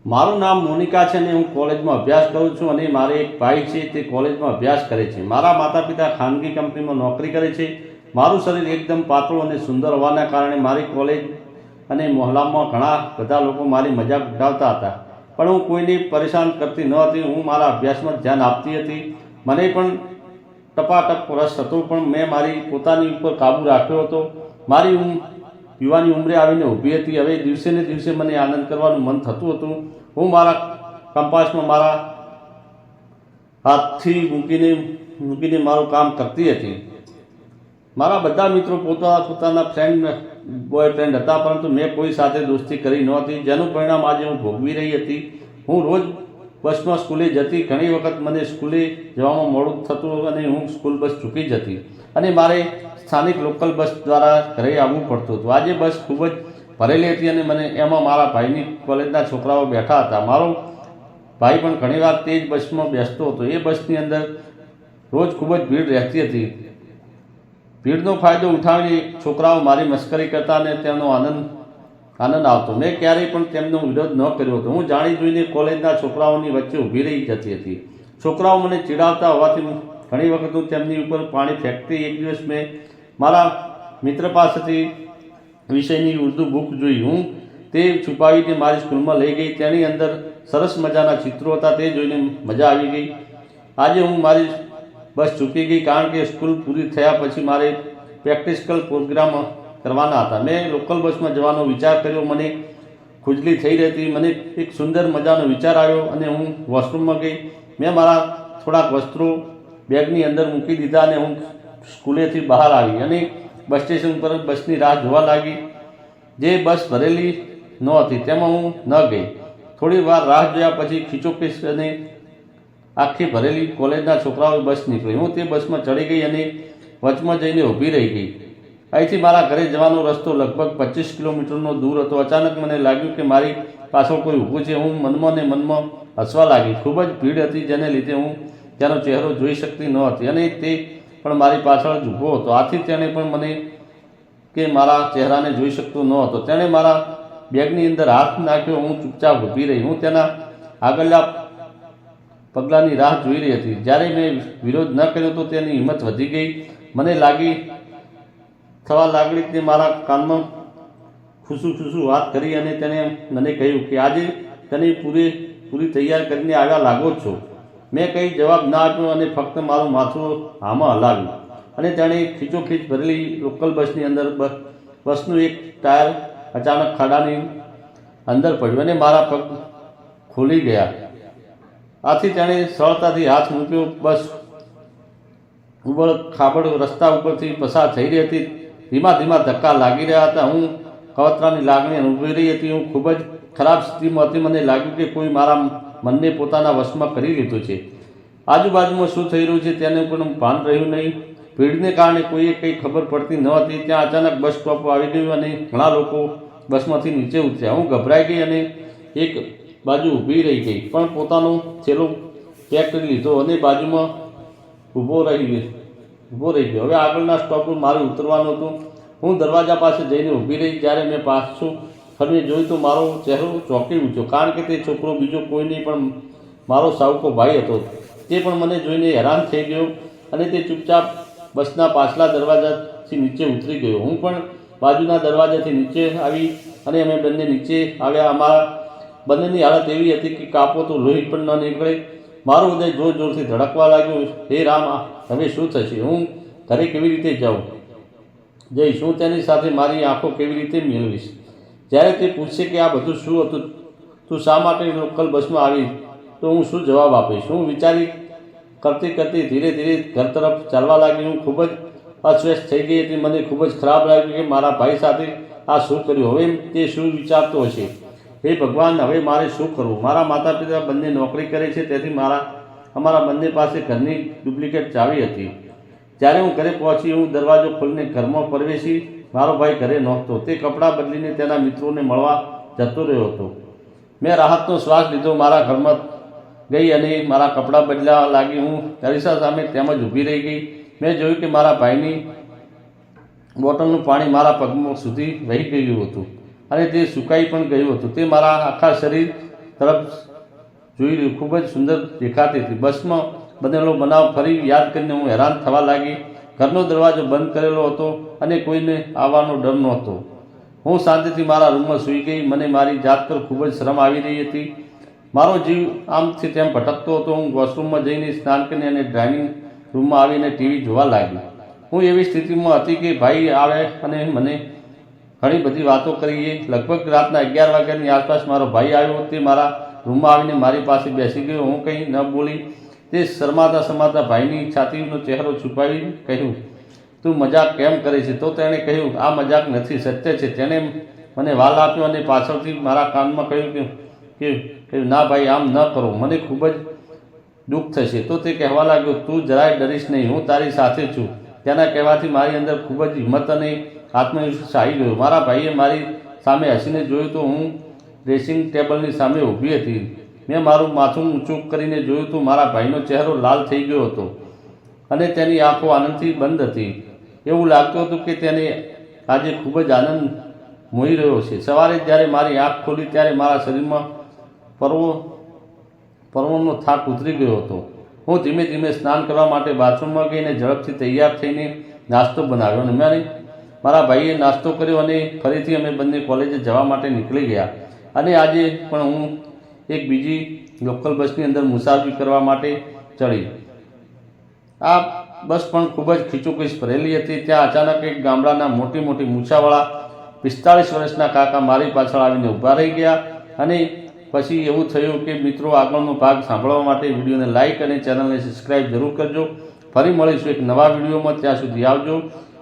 મારું નામ મોનિકા છે અને હું કોલેજમાં અભ્યાસ કરું છું અને મારે એક ભાઈ છે તે કોલેજમાં અભ્યાસ કરે છે. મારા માતા પિતા ખાનગી કંપનીમાં નોકરી કરે છે. મારું શરીર એકદમ પાતળું અને સુંદર હોવાના કારણે મારી કોલેજ અને મહોલ્લામાં ઘણા બધા લોકો મારી મજાક ઉડાવતા હતા, પણ હું કોઈને પરેશાન કરતી ન હતી. હું મારા અભ્યાસમાં ધ્યાન આપતી હતી. મને પણ ટપાટપ રસ હતો, પણ મેં મારી પોતાની ઉપર કાબૂ રાખ્યો હતો. મારી યુવાની ઉંમરે આવીને ઊભી હતી. હવે દિવસે ને દિવસે મને આનંદ કરવાનું મન થતું હતું. હું મારા કંપાસમાં મારા હાથથી મૂકીને મારું કામ કરતી હતી. મારા બધા મિત્રો પોતાના બોયફ્રેન્ડ હતા, પરંતુ મેં કોઈ સાથે દોસ્તી કરી નહોતી, જેનું પરિણામ આજે હું ભોગવી રહી હતી. હું રોજ બસમાં સ્કૂલે જતી. ઘણી વખત મને સ્કૂલે જવામાં મોડું થતું અને હું સ્કૂલ બસ ચૂકી જતી અને મારે સ્થાનિક લોકલ બસ દ્વારા ઘરે આવવું પડતું હતું. આજે બસ ખૂબ જ ભરેલી હતી અને એમાં મારા ભાઈની કોલેજના છોકરાઓ બેઠા હતા. મારો ભાઈ પણ ઘણીવાર તે જ બસમાં બેસતો હતો. એ બસની અંદર રોજ ખૂબ જ ભીડ રહેતી હતી. ભીડનો ફાયદો ઉઠાવીને છોકરાઓ મારી મસ્કરી કરતા અને તેમનો આનંદ આવતો. મેં ક્યારેય પણ તેમનો વિરોધ ન કર્યો હતો. હું જાણી જોઈને કોલેજના છોકરાઓની વચ્ચે ઊભી રહી જતી હતી. છોકરાઓ મને ચીડાવતા હોવાથી ઘણી વખત હું તેમની ઉપર પાણી ફેંકતી. એક દિવસ મેં મારા મિત્ર પાસેથી વિષયની ઉર્દૂ બુક જોઈ. હું તે છુપાવીને મારી સ્કૂલમાં લઈ ગઈ. તેની અંદર સરસ મજાના ચિત્રો હતા. તે જોઈને મજા આવી ગઈ. આજે હું મારી બસ ચૂકી ગઈ, કારણ કે સ્કૂલ પૂરી થયા પછી મારે પ્રેક્ટિકલ પ્રોગ્રામ કરવાના હતા. મેં લોકલ બસમાં જવાનો વિચાર કર્યો. મને ખુજલી થઈ રહી. મને એક સુંદર મજાનો વિચાર આવ્યો અને હું વોશરૂમમાં ગઈ. મેં મારા થોડાક વસ્ત્રો બેગની અંદર મૂકી દીધા અને હું સ્કૂલેથી બહાર આવી અને બસ સ્ટેશન પર બસની રાહ જોવા લાગી. જે બસ ભરેલી નહોતી તેમાં હું ન ગઈ. થોડી વાર રાહ જોયા પછી ખીચોખીચ અને આખી ભરેલી કોલેજના છોકરાઓ બસ નીકળી. હું તે બસમાં ચડી ગઈ અને વચમાં જઈને ઊભી રહી ગઈ. અહીંથી મારા ઘરે જવાનો રસ્તો લગભગ 25 કિલોમીટરનો દૂર હતો. અચાનક મને લાગ્યું કે મારી પાછળ કોઈ ઊભું છે. હું મનમાં ને મનમાં હસવા લાગી. ખૂબ જ ભીડ હતી, જેને લીધે હું તેનો ચહેરો જોઈ શકતી ન હતી અને તે પણ મારી પાછળ જ ઊભો હતો. આથી તેણે પણ મને કે મારા ચહેરાને જોઈ શકતો ન હતો. તેણે મારા બેગની અંદર હાથ નાખ્યો. હું ચૂપચાપ ઊભી રહી. હું તેના આગળના પગલાંની રાહ જોઈ રહી હતી. જ્યારે મેં વિરોધ ન કર્યો તો તેની હિંમત વધી ગઈ. મને થવા લાગી તે મારા કાનમાં ખુશું વાત કરી અને તેણે મને કહ્યું કે આજે તને પૂરી તૈયાર કરીને આવ્યા લાગો છો. મેં કંઈ જવાબ ના આપ્યો અને ફક્ત મારું માથું હામાં હલાવ્યું અને તેણે ખીચોખીચ ભરેલી લોકલ બસની અંદર બસનું એક ટાયર અચાનક ખાડાની અંદર પડ્યું અને મારા પગ ખોલી ગયા. આથી તેણે સરળતાથી હાથ મૂક્યો. બસ ઉબડ ખાબડ રસ્તા ઉપરથી પસાર થઈ રહી હતી. ધીમા ધક્કા લાગી રહ્યા હતા. હું કવતરાની લાગણી અનુભવી રહી હતી. હું ખૂબ જ ખરાબ સ્થિતિમાં હતી. મને લાગ્યું કે કોઈ મારા મનને પોતાના વશમાં કરી લીધું છે. આજુબાજુમાં શું થઈ રહ્યું છે તેનું પણ ભાન રહ્યું નહીં. ભીડને કારણે કોઈએ કંઈ ખબર પડતી ન હતી. ત્યાં અચાનક બસ સ્ટોપ આવી ગયું અને ઘણા લોકો બસમાંથી નીચે ઉતર્યા. હું ગભરાઈ ગઈ અને એક બાજુ ઊભી રહી ગઈ, પણ પોતાનો થેલો પેક કરી લીધો અને બાજુમાં ઊભો રહી ગયો. હવે આગળના સ્ટોપ પર મારે ઉતરવાનું હતું. હું દરવાજા પાસે જઈને ઊભી રહી. જ્યારે મેં પાછું ફરીને જોયું તો મારો ચહેરો ચોંકી ઉઠ્યો, કારણ કે તે છોકરો બીજો કોઈ નહીં પણ મારો સાવકો ભાઈ હતો. તે પણ મને જોઈને હેરાન થઈ ગયો અને તે ચૂપચાપ બસના પાછલા દરવાજાથી નીચે ઉતરી ગયો. હું પણ બાજુના દરવાજાથી નીચે આવી અને અમે બંને નીચે આવ્યા. અમારા બંનેની હાલત એવી હતી કે કાપો તો લોહી પણ ન નીકળે. મારું હૃદય જોરથી ધડકવા લાગ્યું. હે રામ, હવે શું થશે? હું ઘરે કેવી રીતે જઈશ? હું તેની સાથે મારી આંખો કેવી રીતે મેળવીશ? જ્યારે તે પૂછશે કે આ બધું શું હતું, તું શા માટે લોકલ બસમાં આવી, તો હું શું જવાબ આપીશ? હું વિચારી કરતી ધીરે ઘર તરફ ચાલવા લાગી. હું ખૂબ જ અસ્વસ્થ થઈ ગઈ હતી. મને ખૂબ જ ખરાબ લાગ્યું કે મારા ભાઈ સાથે આ શું કર્યું. હવે તે શું વિચારતો હશે? હે ભગવાન, હવે મારે શું કરવું? મારા માતા પિતા બંને નોકરી કરે છે, તેથી અમારા બંને પાસે ઘરની ડુપ્લિકેટ ચાવી હતી. જ્યારે હું ઘરે પહોંચી, હું દરવાજો ખોલીને ઘરમાં પ્રવેશી. મારો ભાઈ ઘરે નહોતો. તે કપડાં બદલીને તેના મિત્રોને મળવા જતો રહ્યો હતો. મેં રાહતનો શ્વાસ લીધો. મારા ઘરમાં ગઈ અને મારા કપડાં બદલાવા લાગી. હું અરીસા સામે તેમ જ ઊભી રહી ગઈ. મેં જોયું કે મારા ભાઈની બોટલનું પાણી મારા પગમાં સુધી વહી ગયું હતું અને તે સુકાઈ પણ ગયું હતું. તે મારા આખા શરીર તરફ જોઈ રહ્યું, ખૂબ જ સુંદર દેખાતી હતી. બસમાં બનેલો બનાવ ફરી યાદ કરીને હું હેરાન થવા લાગી. ઘરનો દરવાજો બંધ કરેલો હતો અને કોઈને આવવાનો ડર નહોતો. હું શાંતિથી મારા રૂમમાં સૂઈ ગઈ. મને મારી જાત પર ખૂબ જ શરમ આવી રહી હતી. મારો જીવ આમથી તેમ ભટકતો હતો. હું વોશરૂમમાં જઈને સ્નાન કરીને અને ડાઇનિંગ રૂમમાં આવીને ટીવી જોવા લાગી. હું એવી સ્થિતિમાં હતી કે ભાઈ આવે અને મને ઘણી બધી વાતો કરીએ. લગભગ રાતના 11 વાગ્યાની આસપાસ મારો ભાઈ આવ્યો. તે મારા રૂમમાં આવીને મારી પાસે બેસી ગયો. હું કંઈ ન બોલી. તે શરમાતા શરમાતા ભાઈની છાતીનો ચહેરો છુપાવી કહ્યું, તું મજાક કેમ કરે છે? તો તેણે કહ્યું, આ મજાક નથી, સત્ય છે. તેણે મને વાલ આપ્યો અને પાછળથી મારા કાનમાં કહ્યું કે ના ભાઈ, આમ ન કરો, મને ખૂબ જ દુઃખ થશે. તો તે કહેવા લાગ્યો, તું જરાય ડરીશ નહીં, હું તારી સાથે છું. તેના કહેવાથી મારી અંદર ખૂબ જ હિંમત અને આત્મવિશ્વાસ આવી ગયો. મારા ભાઈએ મારી સામે હસીને જોયું તો હું ડ્રેસિંગ ટેબલની સામે ઊભી હતી. મેં મારું માથું ઊંચું કરીને જોયું તો મારા ભાઈનો ચહેરો લાલ થઈ ગયો હતો અને તેની આંખો આનંદથી બંધ હતી. એવું લાગતું હતું કે તેને આજે ખૂબ જ આનંદ મોહી રહ્યો છે. સવારે જ્યારે મારી આંખ ખોલી ત્યારે મારા શરીરમાં પર્વનો થાક ઉતરી ગયો હતો. હું ધીમે ધીમે સ્નાન કરવા માટે બાથરૂમમાં ગઈને ઝડપથી તૈયાર થઈને નાસ્તો બનાવ્યો અને મારા ભાઈએ નાસ્તો કર્યો અને ફરીથી અમે બંને કોલેજે જવા માટે નીકળી ગયા. અને આજે પણ હું એક બીજી લોકલ બસની અંદર મુસાફરી કરવા માટે ચડી. આ બસ પણ ખૂબ જ ખીચોખીચ ભરેલી હતી. ત્યાં અચાનક એક ગામડાના મોટી મોટી મૂછાવાળા 45 વર્ષના કાકા મારી પાછળ આવીને ઊભા રહી ગયા. અને પછી એવું થયું કે મિત્રો, આગળનો ભાગ સાંભળવા માટે વિડીયોને લાઇક અને ચેનલને સબસ્ક્રાઈબ જરૂર કરજો. ફરી મળીશું એક નવા વિડીયોમાં. ત્યાં સુધી આવજો.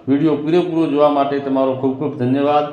વિડીયો પૂરેપૂરો જોવા માટે તમારો ખૂબ ખૂબ ધન્યવાદ.